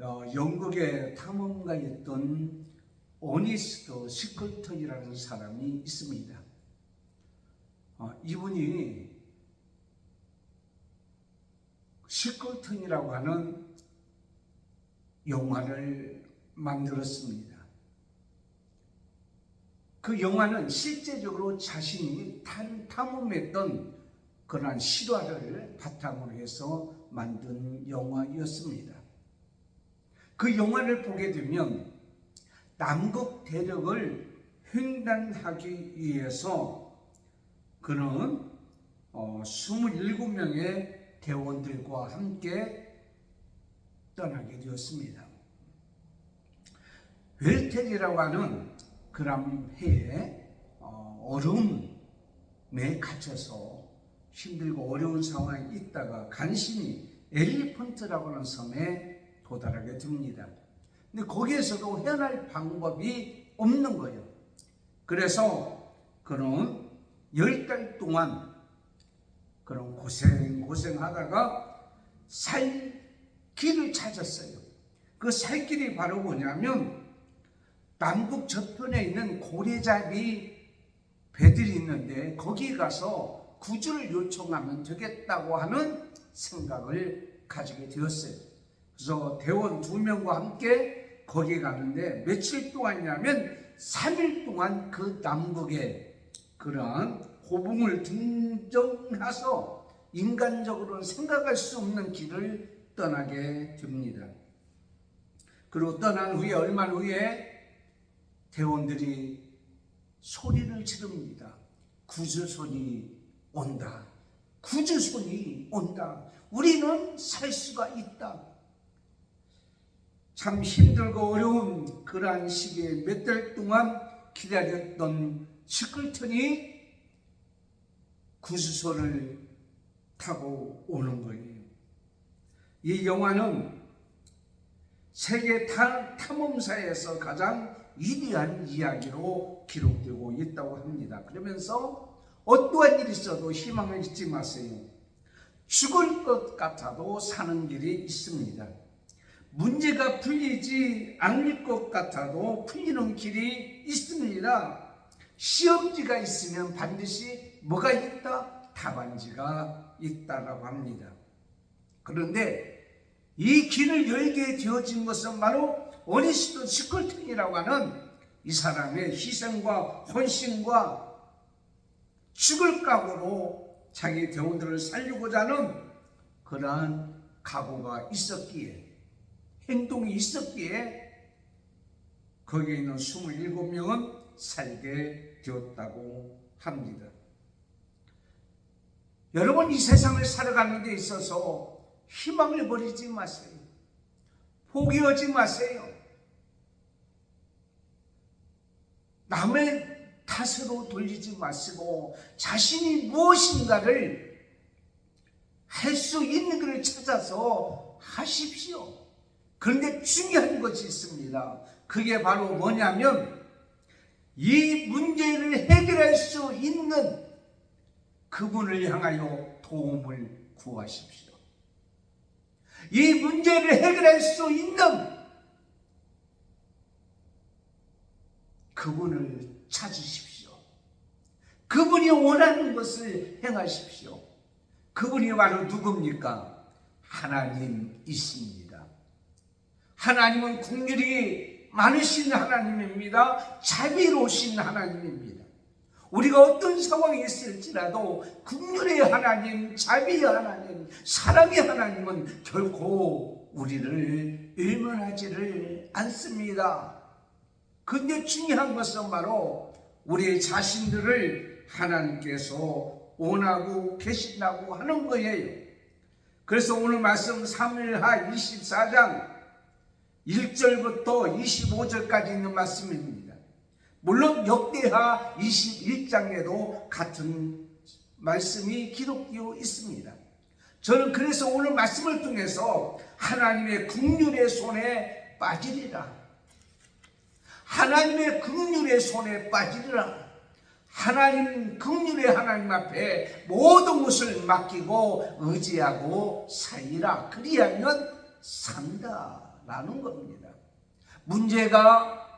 영국의 탐험가였던 어니스트 시클턴이라는 사람이 있습니다. 이분이 시클턴이라고 하는 영화를 만들었습니다. 그 영화는 실제적으로 자신이 탐험했던 그러한 실화를 바탕으로 해서 만든 영화였습니다. 그 영화를 보게 되면 남극 대륙을 횡단하기 위해서 그는 27명의 대원들과 함께 떠나게 되었습니다. 웰텔이라고 하는 그런 해에 얼음에 갇혀서 힘들고 어려운 상황에 있다가 간신히 엘리펀트라고 하는 섬에 도달하게 됩니다. 근데 거기에서도 헤어날 방법이 없는 거예요. 그래서 그는 10달 동안 그런 고생하다가 살 길을 찾았어요. 그 살 길이 바로 뭐냐면 남북 저편에 있는 고래잡이 배들이 있는데 거기 가서 구조를 요청하면 되겠다고 하는 생각을 가지게 되었어요. 그래서 대원 2명과 함께 거기에 가는데 며칠 동안이냐면 3일 동안 그 남북의 그러한 호붕을 등정해서 인간적으로는 생각할 수 없는 길을 떠나게 됩니다. 그리고 떠난 후에 얼마 후에 대원들이 소리를 지릅니다. 구조선이 온다. 구조선이 온다. 우리는 살 수가 있다. 참 힘들고 어려운 그러한 시기에 몇 달 동안 기다렸던 시클턴이 구조선을 타고 오는 거예요. 이 영화는 세계 탐험사에서 가장 위대한 이야기로 기록되고 있다고 합니다. 그러면서 어떠한 일이 있어도 희망을 잊지 마세요. 죽을 것 같아도 사는 길이 있습니다. 문제가 풀리지 않을 것 같아도 풀리는 길이 있습니다. 시험지가 있으면 반드시 뭐가 있다? 답안지가 있다라고 합니다. 그런데 이 길을 열게 되어진 것은 바로 어니스트 시클턴이라고 하는 이 사람의 희생과 헌신과 죽을 각오로 자기 대원들을 살리고자 하는 그러한 각오가 있었기에, 행동이 있었기에 거기에 있는 27명은 살게 되었다고 합니다. 여러분, 이 세상을 살아가는 데 있어서 희망을 버리지 마세요. 포기하지 마세요. 남의 탓으로 돌리지 마시고 자신이 무엇인가를 할 수 있는 것을 찾아서 하십시오. 그런데 중요한 것이 있습니다. 그게 바로 뭐냐면 이 문제를 해결할 수 있는 그분을 향하여 도움을 구하십시오. 이 문제를 해결할 수 있는 그분을 찾으십시오. 그분이 원하는 것을 행하십시오. 그분이 바로 누굽니까? 하나님이십니다. 하나님은 긍휼이 많으신 하나님입니다. 자비로우신 하나님입니다. 우리가 어떤 상황에 있을지라도 긍휼의 하나님, 자비의 하나님, 사랑의 하나님은 결코 우리를 외면하지를 않습니다. 근데 중요한 것은 바로 우리 자신들을 하나님께서 원하고 계신다고 하는 거예요. 그래서 오늘 말씀 사무엘하 24장 1절부터 25절까지 있는 말씀입니다. 물론 역대하 21장에도 같은 말씀이 기록되어 있습니다. 저는 그래서 오늘 말씀을 통해서 하나님의 긍휼의 손에 빠지리라. 하나님의 긍휼의 손에 빠지리라. 하나님 긍휼의 하나님 앞에 모든 것을 맡기고 의지하고 살리라. 그리하면 산다. 라는 겁니다. 문제가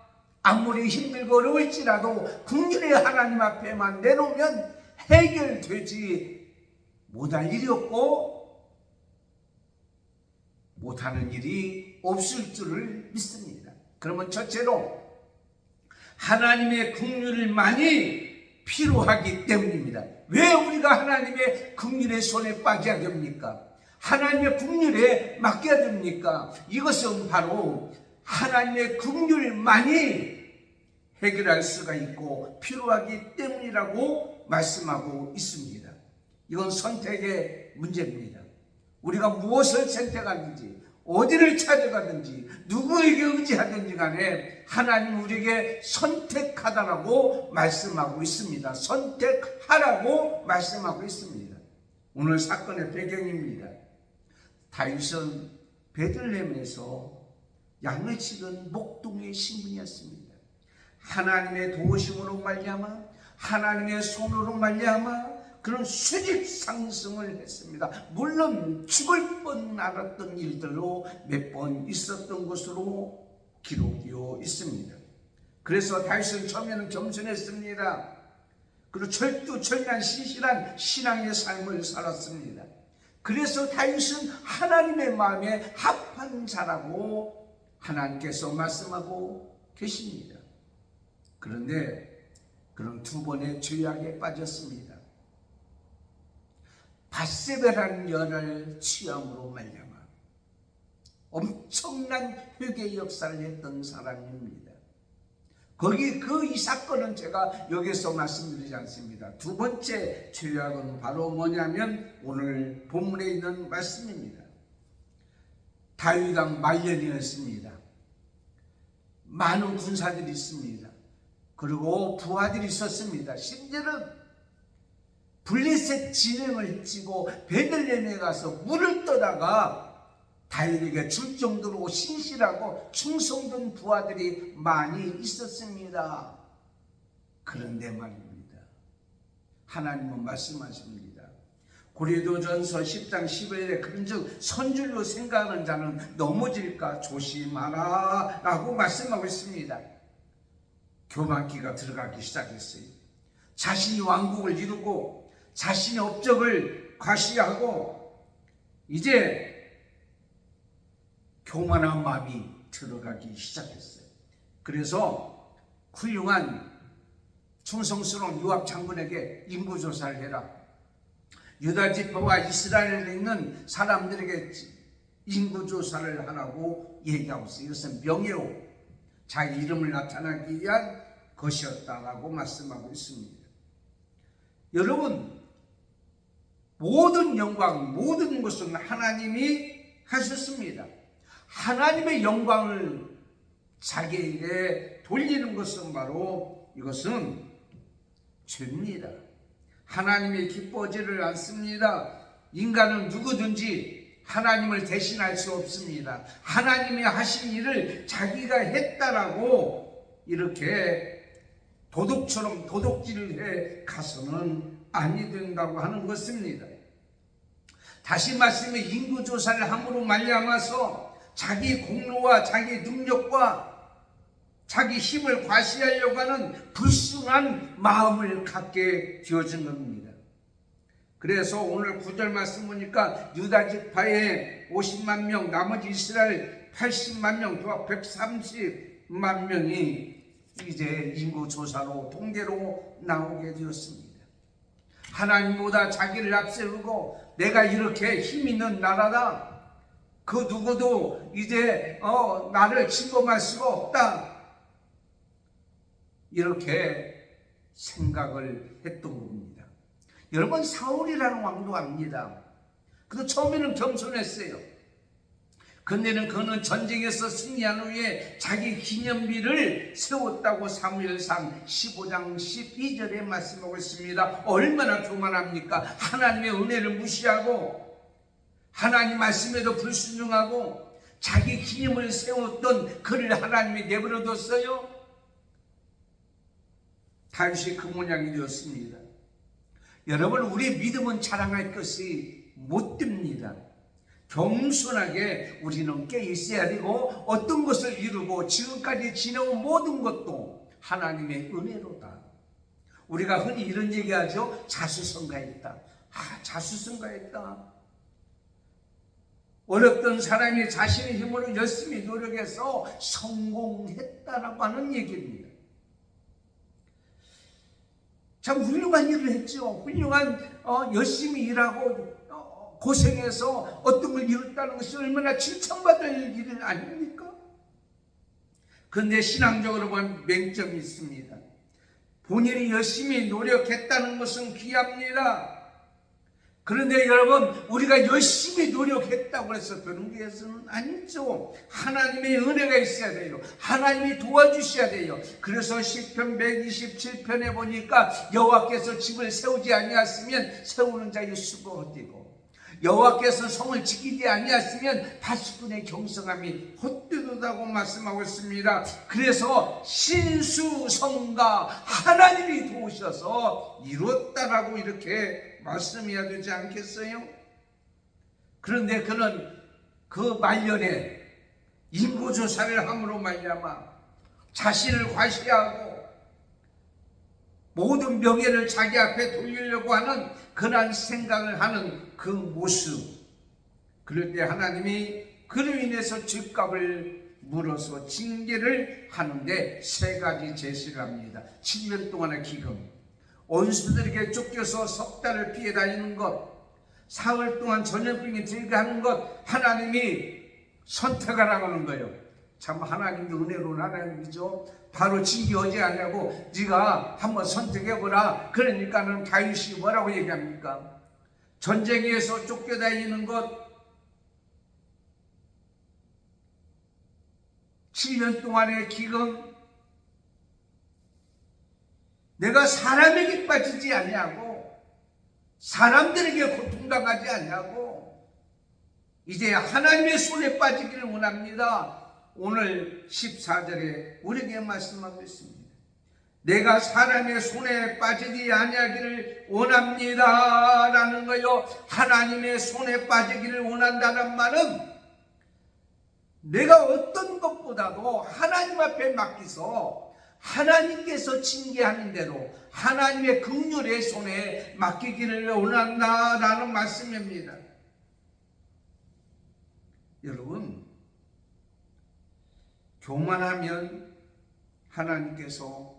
아무리 힘들고 어려울지라도 국률의 하나님 앞에만 내놓으면 해결되지 못할 일이 없고 못하는 일이 없을 줄을 믿습니다. 그러면 첫째로 하나님의 긍휼을 많이 필요하기 때문입니다. 왜 우리가 하나님의 긍휼의 손에 빠져야 됩니까? 하나님의 긍휼에 맡겨야 됩니까? 이것은 바로 하나님의 긍휼만이 해결할 수가 있고 필요하기 때문이라고 말씀하고 있습니다. 이건 선택의 문제입니다. 우리가 무엇을 선택하든지 어디를 찾아가든지 누구에게 의지하든지 간에 하나님 우리에게 선택하다라고 말씀하고 있습니다. 선택하라고 말씀하고 있습니다. 오늘 사건의 배경입니다. 다윗은 베들레헴에서 양을 치던 목동의 신분이었습니다. 하나님의 도우심으로 말미암아 하나님의 손으로 말미암아 그런 수직 상승을 했습니다. 물론 죽을 뻔 알았던 일들로 몇 번 있었던 것으로 기록되어 있습니다. 그래서 다윗은 처음에는 겸손했습니다. 그리고 철두철미한 신실한 신앙의 삶을 살았습니다. 그래서 다윗은 하나님의 마음에 합한 자라고 하나님께서 말씀하고 계십니다. 그런데 그런 두 번의 죄악에 빠졌습니다. 밧세바라는 여자를 취함으로 말미암아 엄청난 회개 역사를 했던 사람입니다. 이 사건은 제가 여기서 말씀드리지 않습니다. 두 번째 죄악은 바로 뭐냐면 오늘 본문에 있는 말씀입니다. 다윗 왕 말년이었습니다. 많은 군사들이 있습니다. 그리고 부하들이 있었습니다. 심지어는 블레셋 진영을 치고 베들레헴에 가서 물을 떠다가 다윗에게 줄 정도로 신실하고 충성된 부하들이 많이 있었습니다. 그런데 말입니다. 하나님은 말씀하십니다. 고린도전서 10장 11절에 그런즉 선줄로 생각하는 자는 넘어질까 조심하라 라고 말씀하고 있습니다. 교만기가 들어가기 시작했어요. 자신이 왕국을 이루고 자신의 업적을 과시하고 이제 교만한 마음이 들어가기 시작했어요. 그래서 훌륭한 충성스러운 요압 장군에게 인구조사를 해라. 유다 지파와 이스라엘에 있는 사람들에게 인구조사를 하라고 얘기하고 있어요. 이것은 명예로 자기 이름을 나타나기 위한 것이었다라고 말씀하고 있습니다. 여러분, 모든 영광, 모든 것은 하나님이 하셨습니다. 하나님의 영광을 자기에게 돌리는 것은 바로 이것은 죄입니다. 하나님이 기뻐하지를 않습니다. 인간은 누구든지 하나님을 대신할 수 없습니다. 하나님이 하신 일을 자기가 했다라고 이렇게 도둑처럼 도둑질을 해 가서는 아니 된다고 하는 것입니다. 다시 말씀에 인구조사를 함으로 말미암아서 자기 공로와 자기 능력과 자기 힘을 과시하려고 하는 불순한 마음을 갖게 되어진 겁니다. 그래서 오늘 9절 말씀 보니까 유다 지파에 50만 명, 나머지 이스라엘 80만 명, 또 130만 명이 이제 인구조사로 통계로 나오게 되었습니다. 하나님보다 자기를 앞세우고 내가 이렇게 힘 있는 나라다. 그 누구도 이제 나를 침범할 수가 없다. 이렇게 생각을 했던 겁니다. 여러분, 사울이라는 왕도 압니다. 그도 처음에는 겸손했어요. 근데는 그는 전쟁에서 승리한 후에 자기 기념비를 세웠다고 사무엘상 15장 12절에 말씀하고 있습니다. 얼마나 교만합니까? 하나님의 은혜를 무시하고 하나님 말씀에도 불순종하고 자기 기념을 세웠던 그를 하나님이 내버려뒀어요. 다윗이 그 모양이 되었습니다. 여러분, 우리 믿음은 자랑할 것이 못 됩니다. 겸손하게 우리는 깨 있어야 되고, 어떤 것을 이루고 지금까지 지내온 모든 것도 하나님의 은혜로다. 우리가 흔히 이런 얘기하죠. 자수성가했다. 자수성가했다. 어렵던 사람이 자신의 힘으로 열심히 노력해서 성공했다라고 하는 얘기입니다. 참 훌륭한 일을 했죠. 훌륭한 열심히 일하고 고생해서 어떤 걸 이뤘다는 것이 얼마나 칭찬받을 일 아닙니까? 그런데 신앙적으로 보면 맹점이 있습니다. 본인이 열심히 노력했다는 것은 귀합니다. 그런데 여러분, 우리가 열심히 노력했다고 해서 되는 것은 아니죠. 하나님의 은혜가 있어야 돼요. 하나님이 도와주셔야 돼요. 그래서 시편 127편에 보니까 여호와께서 집을 세우지 아니하시면 세우는 자의 수고 헛되고, 여호와께서 성을 지키지 아니하시면 파수꾼의 경성함이 헛되도다고 말씀하고 있습니다. 그래서 신수성가, 하나님이 도우셔서 이뤘다라고 이렇게 말씀해야 되지 않겠어요? 그런데 그는 그 말년에 인구조사를 함으로 말미암아 자신을 과시하고 모든 명예를 자기 앞에 돌리려고 하는 그런 생각을 하는 그 모습, 그럴 때 하나님이 그로 인해서 죄값을 물어서 징계를 하는데 세 가지 제시를 합니다. 7년 동안의 기금, 원수들에게 쫓겨서 석 달을 피해 다니는 것, 사흘 동안 전염병이 들게 하는 것, 하나님이 선택하라고 하는 거예요. 참 하나님도 은혜로운 하나님이죠. 바로 징계하지 않냐고 네가 한번 선택해보라. 그러니까는 다윗이 뭐라고 얘기합니까? 전쟁에서 쫓겨다니는 것, 7년 동안의 기금, 내가 사람에게 빠지지 않냐고, 사람들에게 고통당하지 않냐고, 이제 하나님의 손에 빠지기를 원합니다. 오늘 14절에 우리에게 말씀하고 있습니다. 내가 사람의 손에 빠지지 아니하기를 원합니다 라는 거요. 하나님의 손에 빠지기를 원한다는 말은 내가 어떤 것보다도 하나님 앞에 맡기서 하나님께서 징계하는 대로 하나님의 긍휼의 손에 맡기기를 원한다라는 말씀입니다. 여러분, 교만하면 하나님께서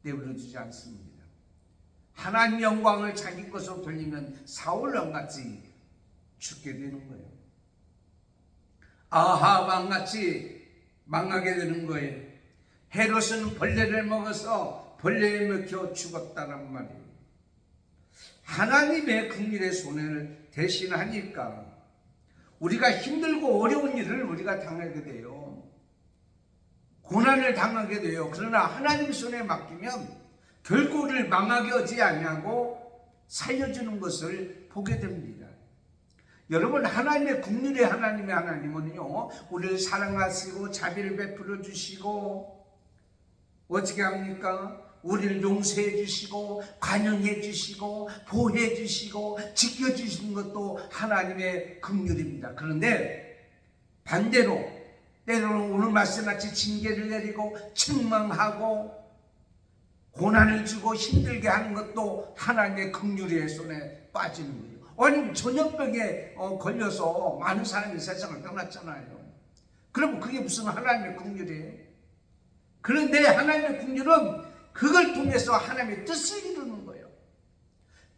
내버려두지 않습니다. 하나님 영광을 자기 것으로 돌리면 사울왕같이 죽게 되는 거예요. 아하방같이 망하게 되는 거예요. 헤롯은 벌레를 먹어서 벌레에 먹혀 죽었다는 말이에요. 하나님의 긍휼의 손을 대신하니까 우리가 힘들고 어려운 일을 우리가 당하게 돼요. 고난을 당하게 돼요. 그러나 하나님 손에 맡기면 결코 우리를 망하게 하지 않냐고 살려주는 것을 보게 됩니다. 여러분, 하나님의 긍휼의 하나님의 하나님은요, 우리를 사랑하시고 자비를 베풀어 주시고 어떻게 합니까? 우리를 용서해 주시고 관용해 주시고 보호해 주시고 지켜주시는 것도 하나님의 긍휼입니다. 그런데 반대로 때로는 오늘 말씀같이 징계를 내리고 책망하고 고난을 주고 힘들게 하는 것도 하나님의 긍휼의 손에 빠지는 거예요. 아니, 전염병에 걸려서 많은 사람이 세상을 떠났잖아요. 그럼 그게 무슨 하나님의 긍휼이에요? 그런데 하나님의 긍휼은 그걸 통해서 하나님의 뜻을 이루는 거예요.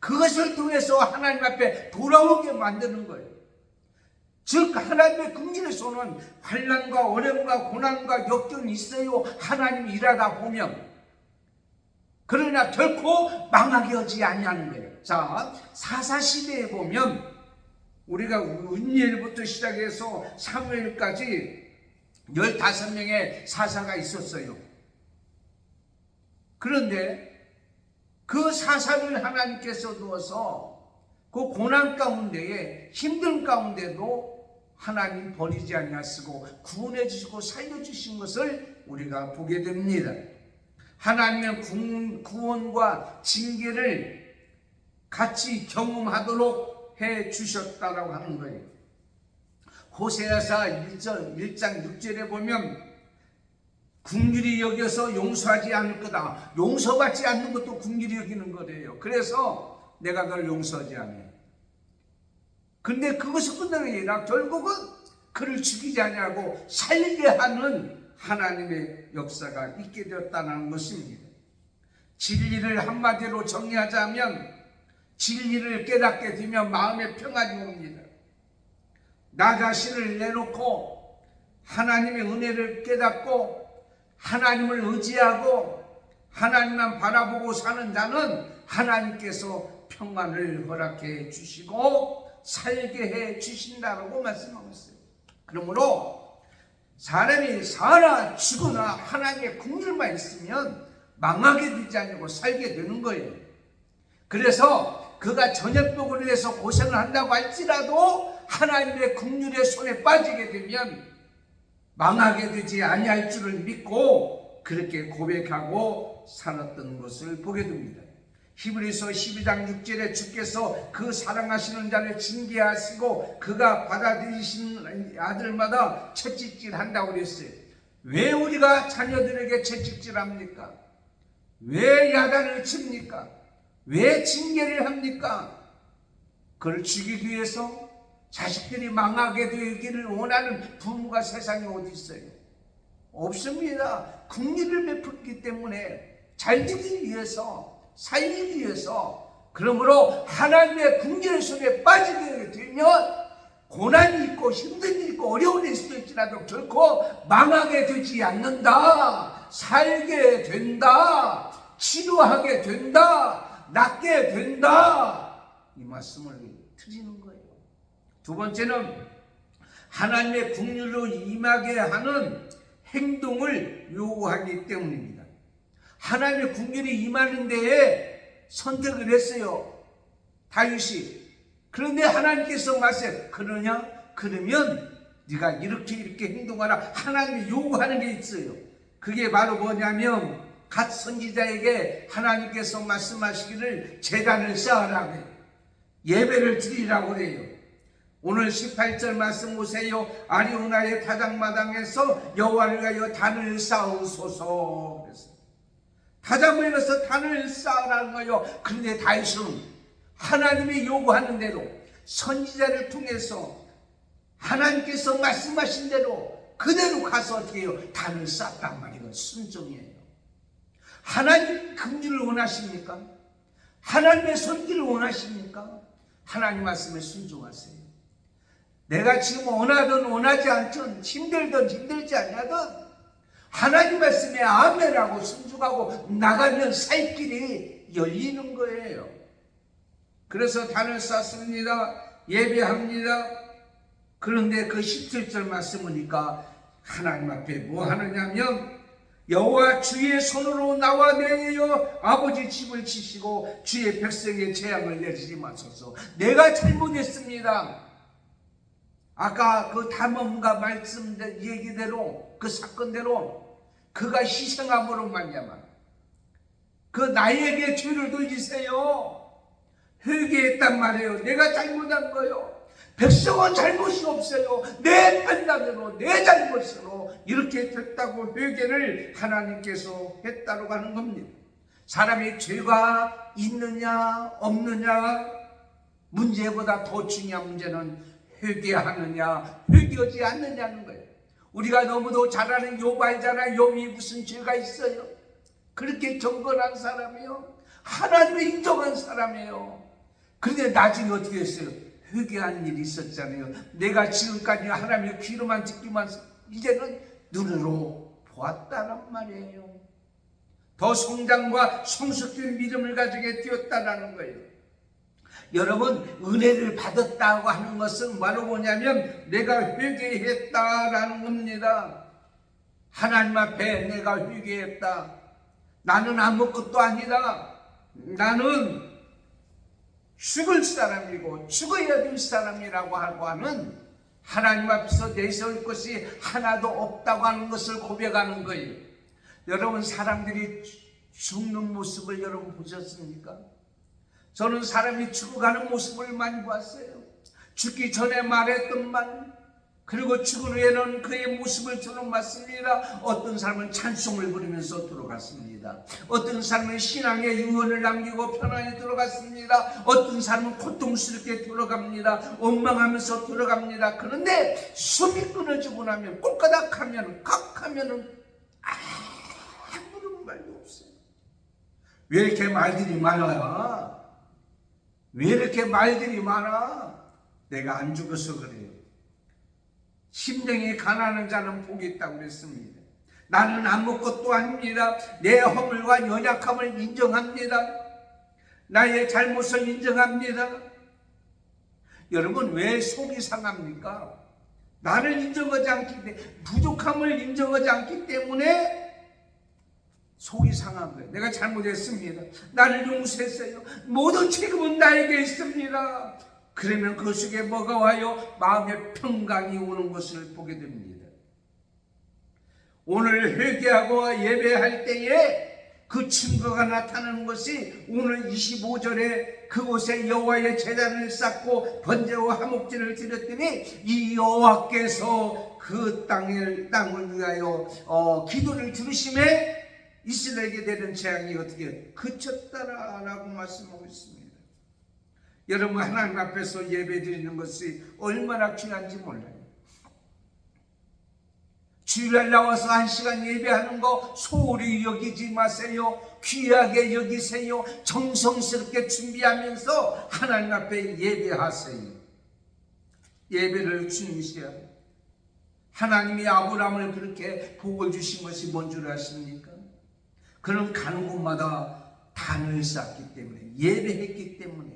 그것을 통해서 하나님 앞에 돌아오게 만드는 거예요. 즉 하나님의 긍휼의 손은 환난과 어려움과 고난과 역경이 있어요. 하나님이 일하다 보면. 그러나 결코 망하게 하지 아니하는 거예요. 자, 사사시대에 보면 우리가 은니엘부터 시작해서 사무엘까지 15명의 사사가 있었어요. 그런데 그 사사를 하나님께서 두어서 그 고난 가운데에 힘든 가운데도 하나님 버리지 아니하시고 구원해 주시고 살려 주신 것을 우리가 보게 됩니다. 하나님의 구원과 징계를 같이 경험하도록 해 주셨다라고 하는 거예요. 호세아서 1장 6절에 보면 긍휼히 여겨서 용서하지 않을 거다. 용서받지 않는 것도 긍휼히 여기는 거래요. 그래서 내가 그를 용서하지 않아. 근데 그것이 끝나는 게 아니라 결국은 그를 죽이지 않냐고 살게 하는 하나님의 역사가 있게 되었다는 것입니다. 진리를 한마디로 정리하자면 진리를 깨닫게 되면 마음에 평안이 옵니다. 나 자신을 내놓고 하나님의 은혜를 깨닫고 하나님을 의지하고 하나님만 바라보고 사는 자는 하나님께서 평안을 허락해 주시고 살게 해 주신다고 말씀하고 있어요. 그러므로 사람이 살아 죽거나 하나님의 긍휼만 있으면 망하게 되지 않고 살게 되는 거예요. 그래서 그가 전염병으로 인해서 고생을 한다고 할지라도 하나님의 긍휼의 손에 빠지게 되면 망하게 되지 아니할 줄을 믿고 그렇게 고백하고 살았던 것을 보게 됩니다. 히브리서 12장 6절에 주께서 그 사랑하시는 자를 징계하시고 그가 받아들이시는 아들마다 채찍질한다고 그랬어요. 왜 우리가 자녀들에게 채찍질합니까? 왜 야단을 칩니까? 왜 징계를 합니까? 그를 죽이기 위해서 자식들이 망하게 되기를 원하는 부모가 세상에 어디 있어요? 없습니다. 긍휼을 베풀기 때문에 잘 되기 위해서 살기 위해서 그러므로 하나님의 긍휼의 손에 빠지게 되면 고난이 있고 힘든 일이 있고 어려운 일이 수도 있지라도 결코 망하게 되지 않는다. 살게 된다. 치료하게 된다. 낫게 된다. 이 말씀을 드리는 거예요. 두 번째는 하나님의 긍휼로 임하게 하는 행동을 요구하기 때문입니다. 하나님의 긍휼이 임하는 데에 선택을 했어요. 다윗이. 그런데 하나님께서 말씀 그러냐? 그러면 네가 이렇게 행동하라. 하나님이 요구하는 게 있어요. 그게 바로 뭐냐면 갓 선지자에게 하나님께서 말씀하시기를 제단을 쌓으라고 해요. 예배를 드리라고 해요. 오늘 18절 말씀 보세요. 아리우나의 타작마당에서 여호와를 위하여 단을 쌓으소서 그랬어요. 타작마당에서 단을 쌓으라는 거예요. 그런데 다윗은 하나님이 요구하는 대로 선지자를 통해서 하나님께서 말씀하신 대로 그대로 가서 어떻게 해요? 단을 쌓았단 말이에요. 순종이에요. 하나님 긍휼을 원하십니까? 하나님의 손길을 원하십니까? 하나님 말씀에 순종하세요. 내가 지금 원하든 원하지 않든 힘들든 힘들지 않냐든 하나님 말씀에 아멘하고 순종하고 나가면 살 길이 열리는 거예요. 그래서 단을 쌓습니다. 예배합니다. 그런데 그 17절 말씀 보니까 하나님 앞에 뭐 하느냐면 여호와 주의 손으로 나와 내어 아버지 집을 치시고 주의 백성의 재앙을 내리지 마소서. 내가 잘못했습니다. 아까 그 담음과 말씀 얘기대로 그 사건대로 그가 희생함으로 말미암아 그 나에게 죄를 돌리세요. 회개했단 말이에요. 내가 잘못한 거예요. 백성은 잘못이 없어요. 내 판단으로 내 잘못으로 이렇게 됐다고 회개를 하나님께서 했다고 하는 겁니다. 사람이 죄가 있느냐 없느냐 문제보다 더 중요한 문제는 회개하느냐 회개하지 않느냐는 거예요. 우리가 너무도 잘 아는 욥 알잖아요. 욥이 무슨 죄가 있어요? 그렇게 경건한 사람이에요. 하나님을 인정한 사람이에요. 그런데 나중에 어떻게 했어요? 회개한 일이 있었잖아요. 내가 지금까지 하나님의 귀로만 듣기만 이제는 눈으로 보았다는 말이에요. 더 성장과 성숙된 믿음을 가지게 되었다는 거예요. 여러분 은혜를 받았다고 하는 것은 바로 뭐냐면 내가 회개했다라는 겁니다. 하나님 앞에 내가 회개했다. 나는 아무것도 아니다. 나는 죽을 사람이고 죽어야 될 사람이라고 하고 하는 하나님 앞에서 내세울 것이 하나도 없다고 하는 것을 고백하는 거예요. 여러분 사람들이 죽는 모습을 여러분 보셨습니까? 저는 사람이 죽어가는 모습을 많이 봤어요. 죽기 전에 말했던 말, 그리고 죽은 후에는 그의 모습을 드러났습니다. 어떤 사람은 찬송을 부르면서 들어갔습니다. 어떤 사람은 신앙의 유언을 남기고 편안히 들어갔습니다. 어떤 사람은 고통스럽게 들어갑니다. 원망하면서 들어갑니다. 그런데 숨이 끊어지고 나면 꼴까닥하면 각하면은 아무런 말도 없어요. 왜 이렇게 말들이 많아요? 왜 이렇게 말들이 많아? 내가 안 죽어서 그래요. 심령이 가난한 자는 복이 있다고 그랬습니다. 나는 아무것도 아닙니다. 내 허물과 연약함을 인정합니다. 나의 잘못을 인정합니다. 여러분, 왜 속이 상합니까? 나를 인정하지 않기 때문에, 부족함을 인정하지 않기 때문에 속이 상한 거예요. 내가 잘못했습니다. 나를 용서했어요. 모든 책임은 나에게 있습니다. 그러면 그 속에 뭐가 와요? 마음의 평강이 오는 것을 보게 됩니다. 오늘 회개하고 예배할 때에 그 증거가 나타나는 것이 오늘 25절에 그곳에 여호와의 제단을 쌓고 번제와 화목제를 드렸더니 이 여호와께서 그 땅을 위하여 기도를 들으심에 이스라엘에게 되는 재앙이 어떻게 그쳤다라고 말씀하고 있습니다. 여러분, 하나님 앞에서 예배 드리는 것이 얼마나 귀한지 몰라요. 주일날 나와서 1시간 예배하는 거 소홀히 여기지 마세요. 귀하게 여기세요. 정성스럽게 준비하면서 하나님 앞에 예배하세요. 예배를 주님이시여. 하나님이 아브라함을 그렇게 복을 주신 것이 뭔 줄 아십니까? 그는 가는 곳마다 단을 쌓기 때문에, 예배했기 때문에.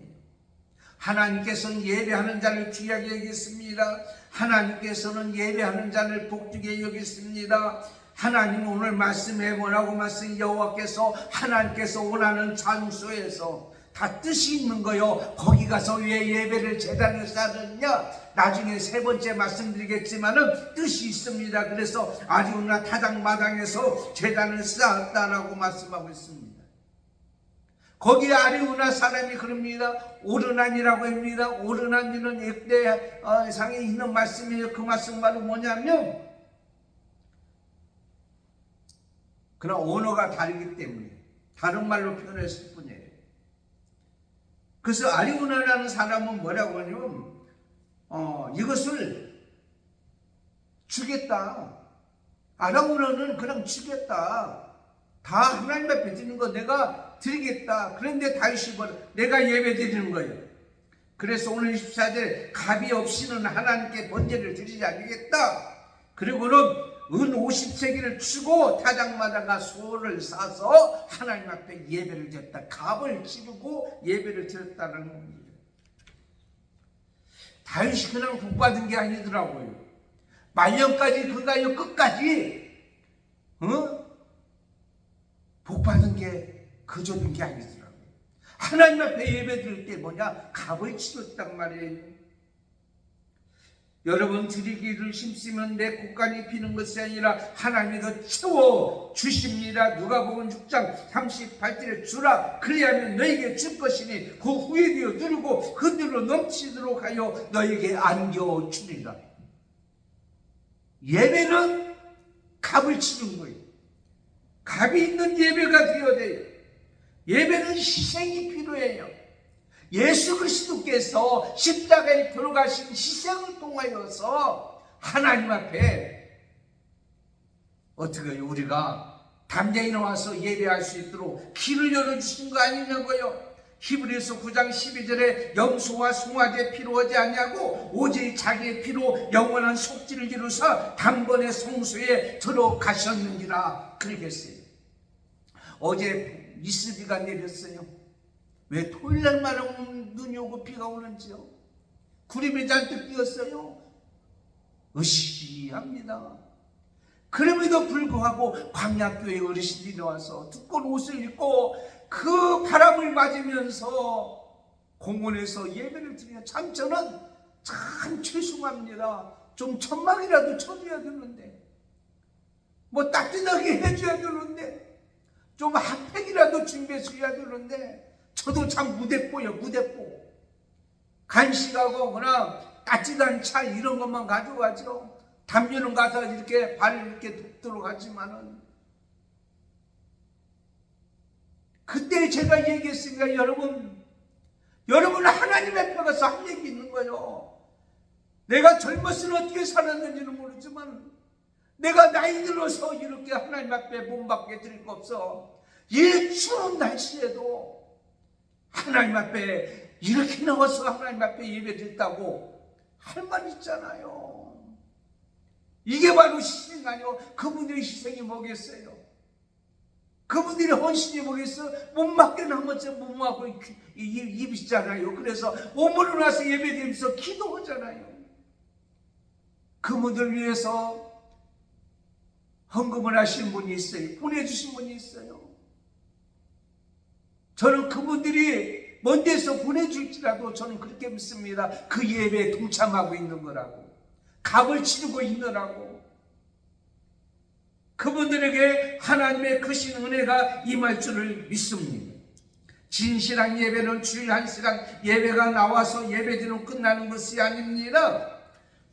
하나님께서는 예배하는 자를 귀하게 여기십니다. 하나님께서는 예배하는 자를 복되게 여기십니다. 하나님은 오늘 말씀해 뭐라고 말씀? 여호와께서 하나님께서 원하는 장소에서 다 뜻이 있는 거요. 거기 가서 왜 예배를 제단을 쌓느냐? 나중에 세 번째 말씀드리겠지만은 뜻이 있습니다. 그래서 아리우나 타작마당에서 제단을 쌓았다라고 말씀하고 있습니다. 거기에 아리우나 사람이 그럽니다. 오르난이라고 합니다. 오르난이는 역대상에 있는 말씀이에요. 그 말씀 바로 뭐냐면, 그러나 언어가 다르기 때문에 다른 말로 표현했을 뿐이에요. 그래서 아리우나라는 사람은 뭐라고 하냐면 이것을 주겠다. 아리우나는 그냥 주겠다. 다 하나님 앞에 드리는 거 내가 드리겠다. 그런데 다윗이 내가 예배 드리는 거예요. 그래서 오늘 24절 갑이 없이는 하나님께 번제를 드리지 않겠다. 그리고는 은 50세기를 치고 타작마다가 소를 싸서 하나님 앞에 예배를 드렸다. 갑을 치르고 예배를 드렸다는 겁니다. 다윗이 그냥 복받은 게 아니더라고요. 말년까지 그가요 끝까지 복받은 게 그저된 게 아니더라고요. 하나님 앞에 예배 드릴 때 뭐냐? 갑을 치렀단 말이에요. 여러분, 드리기를 힘쓰면 내 곡간이 비는 것이 아니라 하나님이 더 채워 주십니다. 누가복음 6장 38절에 주라 그리하면 너에게 줄 것이니 그 후에 되어 누르고 그대로 넘치도록 하여 너에게 안겨 주리라. 예배는 갑을 치는 거예요. 갑이 있는 예배가 되어야 돼요. 예배는 희생이 필요해요. 예수 그리스도께서 십자가에 들어가신 희생을 통하여서 하나님 앞에 어떻게 우리가 담대히 나와서 예배할 수 있도록 길을 열어주신 거 아니냐고요. 히브리서 9장 12절에 염소와 송아지의 피로 오지 아니하고 오직 자기의 피로 영원한 속죄를 이루사 단번에 성소에 들어가셨느니라 그러겠어요. 어제 이슬비가 내렸어요. 왜 토요일날만 오면 눈이 오고 비가 오는지요? 구름이 잔뜩 끼었어요. 으시합니다. 그럼에도 불구하고 광야교회 어르신들이 나와서 두꺼운 옷을 입고 그 바람을 맞으면서 공원에서 예배를 드려요. 참 저는 참 죄송합니다. 좀 천막이라도 쳐줘야 되는데, 뭐 따뜻하게 해줘야 되는데, 좀 핫팩이라도 준비해 줘야 되는데, 저도 참 무대뽀요. 무대뽀. 간식하고 그냥 따뜻한 차 이런 것만 가져가죠. 담요는 가서 이렇게 발을 이렇게 덮도록 하지만은, 그때 제가 얘기했으니까 여러분 하나님 앞에 가서 할 얘기 있는 거예요. 내가 젊었을 때 어떻게 살았는지는 모르지만 내가 나이 들어서 이렇게 하나님 앞에 몸밖에 드릴 거 없어. 이 추운 날씨에도 하나님 앞에 이렇게 나와서 하나님 앞에 예배 드렸다고 할 말 있잖아요. 이게 바로 희생 아니요? 그분들의 희생이 뭐겠어요? 그분들의 헌신이 뭐겠어? 몸밖에 남았죠. 몸하고 입이잖아요. 그래서 몸으로 나서 예배드리면서 기도하잖아요. 그분들 위해서 헌금을 하신 분이 있어요. 보내주신 분이 있어요. 저는 그분들이 먼 데서 보내줄지라도 저는 그렇게 믿습니다. 그 예배에 동참하고 있는 거라고, 값을 치르고 있느라고. 그분들에게 하나님의 크신 은혜가 임할 줄을 믿습니다. 진실한 예배는 주일 1시간 예배가 나와서 예배드리면 끝나는 것이 아닙니다.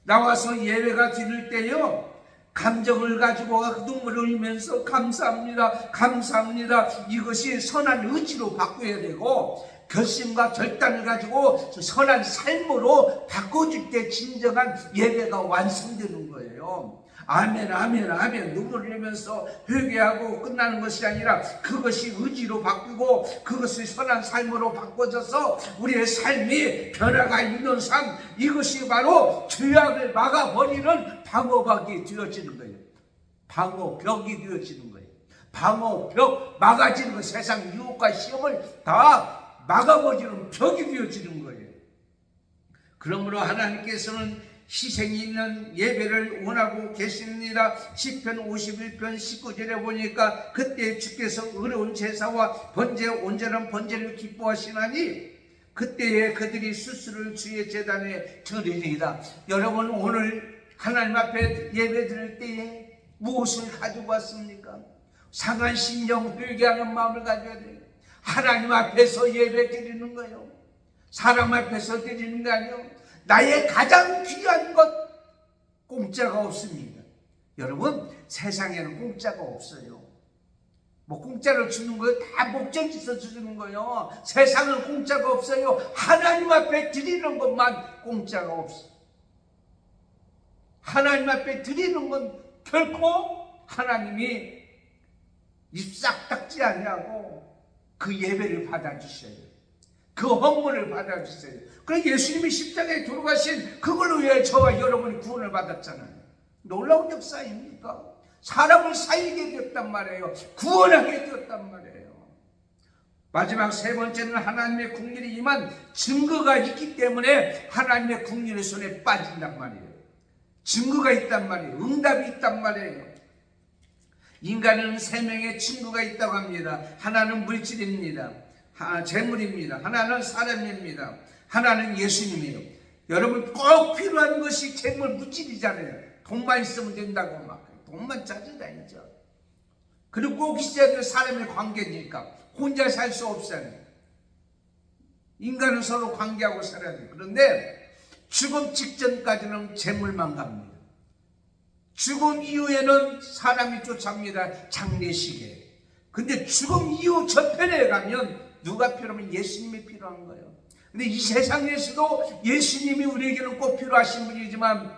나와서 예배가 드릴 때요, 감정을 가지고 눈물을 흘리면서 감사합니다, 감사합니다, 이것이 선한 의지로 바꿔야 되고, 결심과 결단을 가지고 선한 삶으로 바꿔줄 때 진정한 예배가 완성되는 거예요. 아멘, 아멘, 아멘. 눈물을 흘리면서 회개하고 끝나는 것이 아니라 그것이 의지로 바뀌고 그것이 선한 삶으로 바꿔져서 우리의 삶이 변화가 있는 삶, 이것이 바로 죄악을 막아버리는 방어벽이 되어지는 거예요. 방어벽이 되어지는 거예요. 방어벽, 막아지는 거, 세상 유혹과 시험을 다 막아버리는 벽이 되어지는 거예요. 그러므로 하나님께서는 희생이 있는 예배를 원하고 계십니다. 시편 51편 19절에 보니까 그때 주께서 의로운 제사와 번제, 온전한 번제를 기뻐하시나니 그때에 그들이 스스로를 주의 제단에 드리리이다. 여러분, 오늘 하나님 앞에 예배 드릴 때에 무엇을 가지고 왔습니까? 상한 심령, 회개하는 마음을 가져야 돼요. 하나님 앞에서 예배 드리는 거예요. 사람 앞에서 드리는 거 아니에요. 나의 가장 귀한 것, 공짜가 없습니다. 여러분, 세상에는 공짜가 없어요. 뭐 공짜로 주는 거예요? 다 목적이 있어서 주는 거예요. 세상은 공짜가 없어요. 하나님 앞에 드리는 것만 공짜가 없어요. 하나님 앞에 드리는 건 결코 하나님이 입 싹 닦지 않냐고 그 예배를 받아주셔요. 그 헌물을 받아주세요. 그래서 예수님이 십자가에 돌아가신 그걸로 왜 저와 여러분이 구원을 받았잖아요. 놀라운 역사입니까? 사람을 살리게 되었단 말이에요. 구원하게 되었단 말이에요. 마지막 세 번째는 하나님의 국률이 임한 증거가 있기 때문에 하나님의 국률의 손에 빠진단 말이에요. 증거가 있단 말이에요. 응답이 있단 말이에요. 인간은 세 명의 친구가 있다고 합니다. 하나는 물질입니다. 재물입니다. 하나는 사람입니다. 하나는 예수님이에요. 여러분, 꼭 필요한 것이 재물, 물질이잖아요. 돈만 있으면 된다고 막 돈만 찾아다니죠. 그리고 꼭 있어야 될 사람의 관계니까 혼자 살 수 없어요. 인간은 서로 관계하고 살아야 돼요. 그런데 죽음 직전까지는 재물만 갑니다. 죽음 이후에는 사람이 쫓아옵니다. 장례식에. 근데 죽음 이후 저편에 가면 누가 필요하면 예수님이 필요한 거예요. 근데 이 세상에서도 예수님이 우리에게는 꼭 필요하신 분이지만,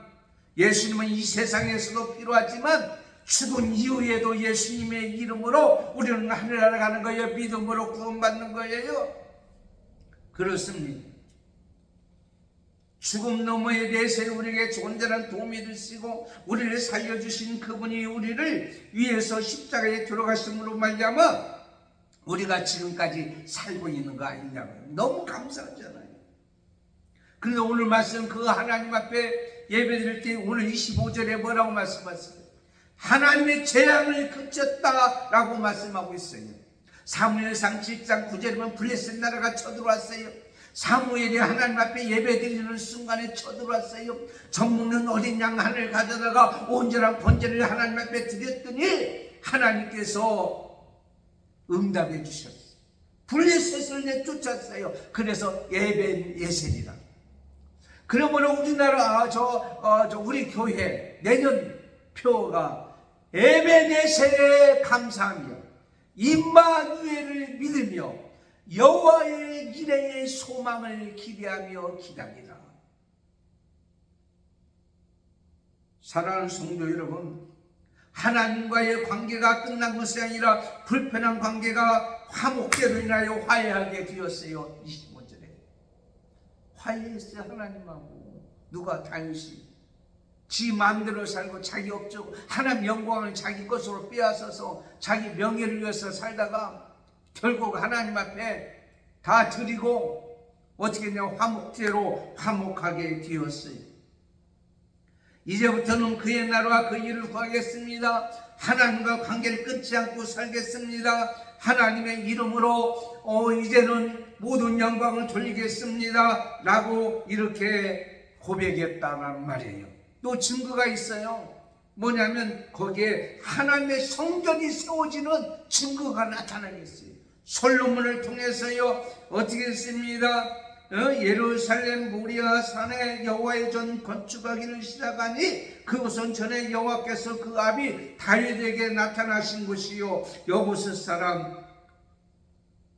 예수님은 이 세상에서도 필요하지만 죽은 이후에도 예수님의 이름으로 우리는 하늘나라 가는 거예요. 믿음으로 구원받는 거예요. 그렇습니다. 죽음 너머에 대해서 우리에게 온전한 도움이 되시고 우리를 살려주신 그분이 우리를 위해서 십자가에 들어가심으로 말미암아 우리가 지금까지 살고 있는 거 아니냐고요. 너무 감사하잖아요. 그런데 오늘 말씀, 그 하나님 앞에 예배드릴 때 오늘 25절에 뭐라고 말씀하세요? 하나님의 재앙을 그쳤다라고 말씀하고 있어요. 사무엘상 7장 9절이면 블레셋 나라가 쳐들어왔어요. 사무엘이 하나님 앞에 예배드리는 순간에 쳐들어왔어요. 젖먹는 어린 양 하나를 가져다가 온전한 번제를 하나님 앞에 드렸더니 하나님께서 응답해 주셨어요. 블레셋을 내쫓았어요. 그래서 에벤 예셀이라. 그러므로 우리나라 우리 교회 내년 표가 에베네셀에 감사하며 임마누엘을 믿으며 여호와의 미래의 소망을 기대하며 기다리라. 사랑하는 성도 여러분, 하나님과의 관계가 끝난 것이 아니라 불편한 관계가 화목제로 인하여 화해하게 되었어요. 25절에 화해했어요. 하나님하고. 누가? 다윗이 지 마음대로 살고 자기 업적 하나님 영광을 자기 것으로 빼앗아서 자기 명예를 위해서 살다가 결국 하나님 앞에 다 드리고 어떻게 했냐, 화목제로 화목하게 되었어요. 이제부터는 그의 나라와 그 일을 구하겠습니다. 하나님과 관계를 끊지 않고 살겠습니다. 하나님의 이름으로 이제는 모든 영광을 돌리겠습니다 라고 이렇게 고백했다는 말이에요. 또 증거가 있어요. 뭐냐면 거기에 하나님의 성전이 세워지는 증거가 나타나게 있어요. 솔로몬을 통해서요 어떻게 했습니다? 예루살렘 모리아 산에 여호와의 전 건축하기를 시작하니 그곳은 전에 여호와께서 그 아비 다윗에게 나타나신 곳이요 여부스 사람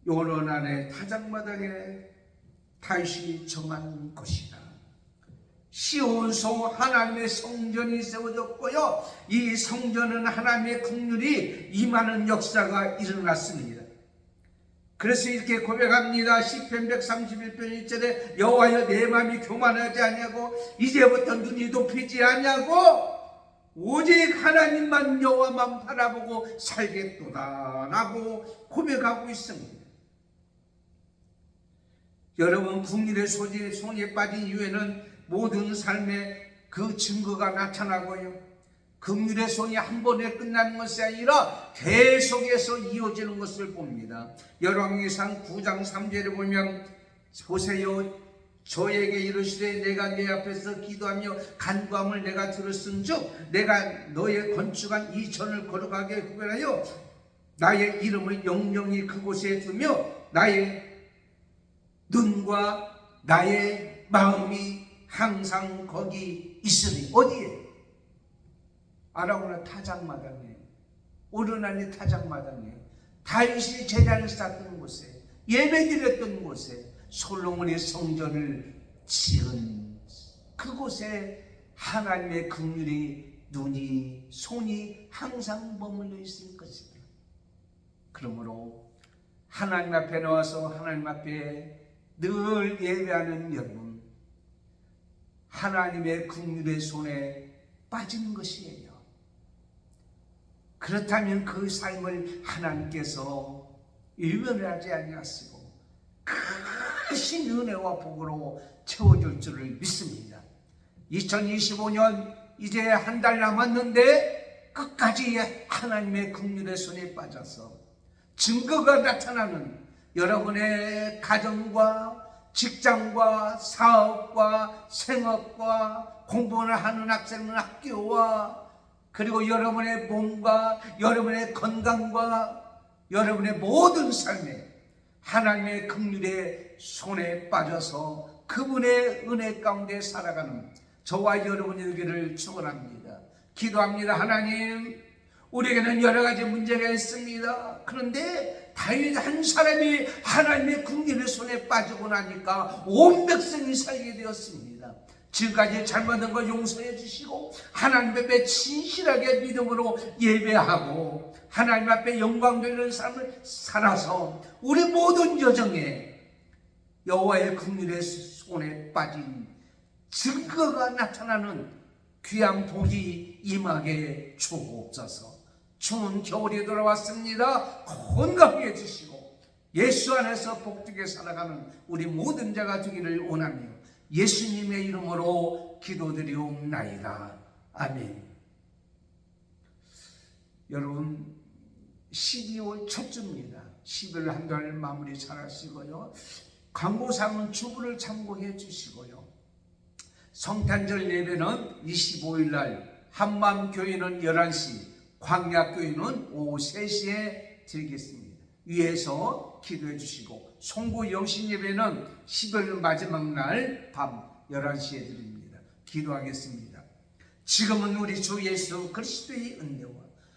요르단의 타작마당에 다윗이 정한 곳이다. 시온소 하나님의 성전이 세워졌고요, 이 성전은 하나님의 긍휼이 임하는 역사가 일어났습니다. 그래서 이렇게 고백합니다. 시편 131편 1절에 여호와여 내 마음이 교만하지 아니하고 이제부터 눈이 높이지 아니하고 오직 하나님만 여호와만 바라보고 살겠도다 라고 고백하고 있습니다. 여러분, 국민의 손에 빠진 이후에는 모든 삶에 그 증거가 나타나고요, 긍휼의 손이 한 번에 끝나는 것이 아니라 계속해서 이어지는 것을 봅니다. 열왕기상 9장 3절에 보면 보세요, 저에게 이르시되 내가 내 앞에서 기도하며 간구함을 내가 들었은즉 내가 너의 건축한 이 전을 거룩하게 구별하여 나의 이름을 영영히 그곳에 두며 나의 눈과 나의 마음이 항상 거기 있으니. 어디에? 아라고나 타작마당에, 오르난의 타작마당에, 다윗이 제단을 쌓던 곳에, 예배드렸던 곳에, 솔로몬의 성전을 지은 그곳에 하나님의 긍휼이 눈이 손이 항상 머물러 있을 것이다. 그러므로 하나님 앞에 나와서 하나님 앞에 늘 예배하는 여러분, 하나님의 긍휼의 손에 빠지는 것이에요. 그렇다면 그 삶을 하나님께서 일면하지 아니하시고 크신 은혜와 복으로 채워줄 줄을 믿습니다. 2025년 이제 한 달 남았는데 끝까지 하나님의 긍휼의 손에 빠져서 증거가 나타나는 여러분의 가정과 직장과 사업과 생업과 공부를 하는 학생은 학교와 그리고 여러분의 몸과 여러분의 건강과 여러분의 모든 삶에 하나님의 긍휼의 손에 빠져서 그분의 은혜 가운데 살아가는 저와 여러분이 되기를 축원합니다. 기도합니다. 하나님, 우리에게는 여러 가지 문제가 있습니다. 그런데 다윗 한 사람이 하나님의 긍휼의 손에 빠지고 나니까 온 백성이 살게 되었습니다. 지금까지 잘못한 거 용서해 주시고 하나님 앞에 진실하게 믿음으로 예배하고 하나님 앞에 영광 돌리는 삶을 살아서 우리 모든 여정에 여호와의 긍휼의 손에 빠진 증거가 나타나는 귀한 복이 임하게 주옵소서. 추운 겨울이 돌아왔습니다. 건강해 주시고 예수 안에서 복되게 살아가는 우리 모든 자가 되기를 원하며 예수님의 이름으로 기도드리옵나이다. 아멘. 여러분, 12월 첫 주입니다. 11월 한 달 마무리 잘 하시고요, 광고상은 주부를 참고해 주시고요, 성탄절 예배는 25일 날 한마음교회는 11시, 광야교회는 오후 3시에 드리겠습니다. 위에서 기도해 주시고 송구 영신 예배는 12월 마지막 날 밤 11시에 드립니다. 기도하겠습니다. 지금은 우리 주 예수 그리스도의 은혜와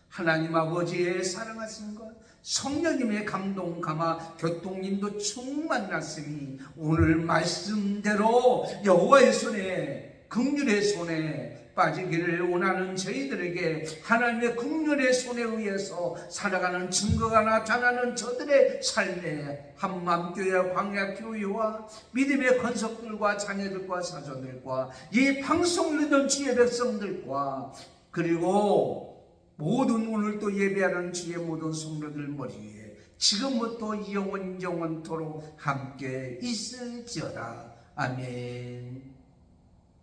하나님 아버지의 사랑하심과 성령님의 감동, 감화, 교통, 인도 충만하시니 오늘 말씀대로 여호와의 손에, 긍휼의 손에 빠지기를 원하는 저희들에게 하나님의 긍휼의 손에 의해서 살아가는 증거가 나타나는 저들의 삶에 한맘교회와 광야교회와 믿음의 권속들과 자녀들과 사도들과 이 방송을 듣는 주의 백성들과 그리고 모든 오늘 또 예배하는 주의 모든 성도들 머리에 지금부터 영원토록 함께 있을지어다. 아멘.